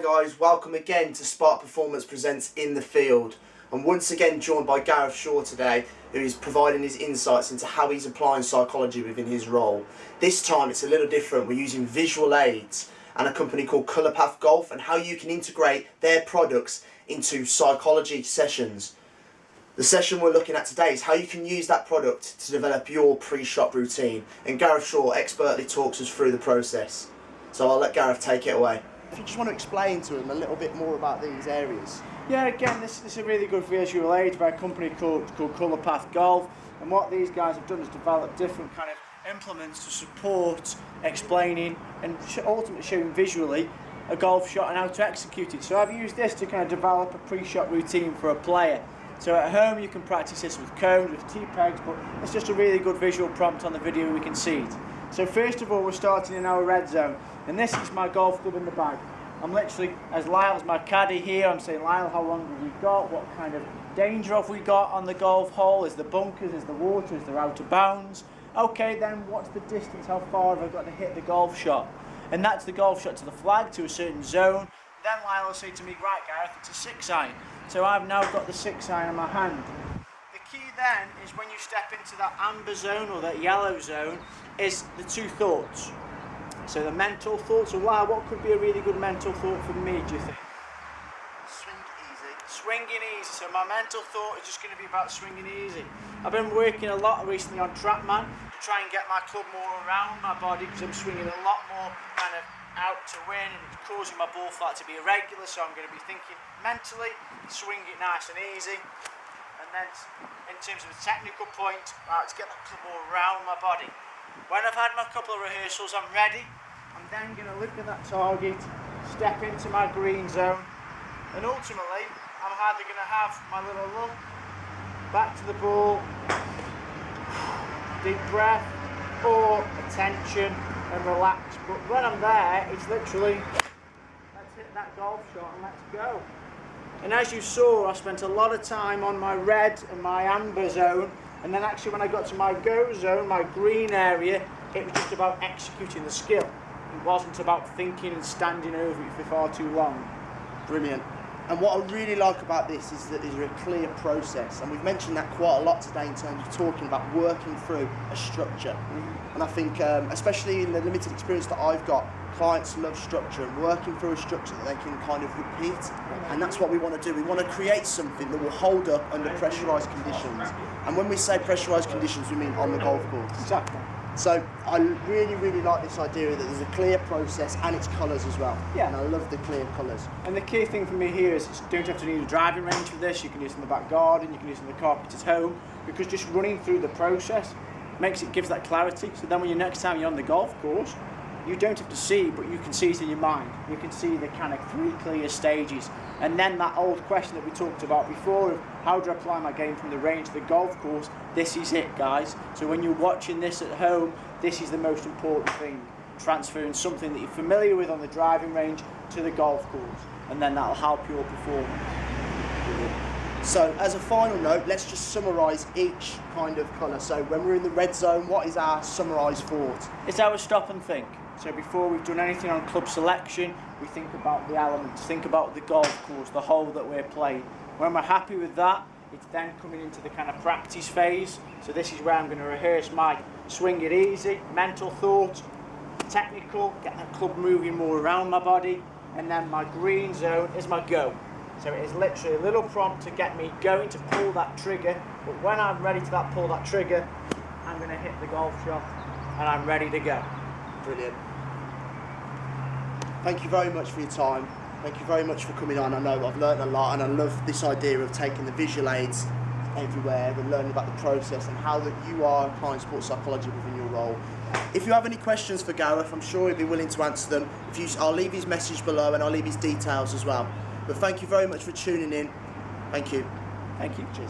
guys, welcome again to Spark Performance Presents In the Field. I'm once again joined by Gareth Shaw today, who is providing his insights into how he's applying psychology within his role. This time it's a little different. We're using visual aids and a company called Colour Path Golf, and how you can integrate their products into psychology sessions. The session we're looking at today is how you can use that product to develop your pre-shot routine, and Gareth Shaw expertly talks us through the process. So I'll let Gareth take it away. If you just want to explain to him a little bit more about these areas. Yeah, again, this is a really good visual aid by a company called Colour Path Golf, and what these guys have done is develop different kind of implements to support explaining and ultimately showing visually a golf shot and how to execute it. So I've used this to kind of develop a pre-shot routine for a player. So at home you can practice this with cones, with T-pegs, but it's just a really good visual prompt on the video, we can see it. So first of all, we're starting in our red zone, and this is my golf club in the bag. I'm literally, as Lyle's my caddy here, I'm saying, Lyle, how long have we got? What kind of danger have we got on the golf hole? Is there bunkers? Is there water? Is there out of bounds? Okay, then what's the distance? How far have I got to hit the golf shot? And that's the golf shot to the flag, to a certain zone. Then Lyle will say to me, right Gareth, it's a 6-iron. So I've now got the 6-iron in my hand. The key then is when you step into that amber zone or that yellow zone is the two thoughts. So the mental thoughts. So Lyle, what could be a really good mental thought for me, do you think? Swing easy. Swinging easy. So my mental thought is just going to be about swinging easy. I've been working a lot recently on TrackMan to try and get my club more around my body, because I'm swinging a lot more kind of out to win, and it's causing my ball flight to be irregular. So I'm going to be thinking mentally, swing it nice and easy. And then in terms of the technical point, right, let's get that club more around my body. When I've had my couple of rehearsals, I'm ready. I'm then going to look at that target, step into my green zone, and ultimately I'm either going to have my little look, back to the ball, deep breath, or attention and relax. But when I'm there, it's literally, let's hit that golf shot and let's go. And as you saw, I spent a lot of time on my red and my amber zone, and then actually when I got to my go zone, my green area, it was just about executing the skill. It wasn't about thinking and standing over it for far too long. Brilliant. And what I really like about this is that there's a clear process, and we've mentioned that quite a lot today in terms of talking about working through a structure. And I think, especially in the limited experience that I've got, clients love structure, and working through a structure that they can kind of repeat. And that's what we want to do. We want to create something that will hold up under pressurised conditions. And when we say pressurised conditions, we mean on the golf course. Exactly. So I really, really like this idea that there's a clear process and it's colours as well. Yeah. And I love the clear colours. And the key thing for me here is you don't have to need a driving range for this. You can use it in the back garden, you can use it in the carpet at home, because just running through the process gives that clarity. So then when next time you're on the golf course, you don't have to see, but you can see it in your mind. You can see the kind of 3 clear stages. And then that old question that we talked about before of how do I apply my game from the range to the golf course, this is it, guys. So when you're watching this at home, this is the most important thing. Transferring something that you're familiar with on the driving range to the golf course. And then that'll help your performance. So as a final note, let's just summarise each kind of colour. So when we're in the red zone, what is our summarised thought? It's our stop and think. So before we've done anything on club selection, we think about the elements, think about the golf course, the hole that we're playing. When we're happy with that, it's then coming into the kind of practice phase. So this is where I'm going to rehearse my swing it easy, mental thought, technical, get that club moving more around my body, and then my green zone is my go. So it is literally a little prompt to get me going to pull that trigger, but when I'm ready to pull that trigger, I'm going to hit the golf shot and I'm ready to go. Brilliant. Thank you very much for your time. Thank you very much for coming on. I know I've learned a lot, and I love this idea of taking the visual aids everywhere and learning about the process and how that you are applying sports psychology within your role. If you have any questions for Gareth, I'm sure he'll be willing to answer them. I'll leave his message below, and I'll leave his details as well. But thank you very much for tuning in. Thank you. Thank you. Cheers.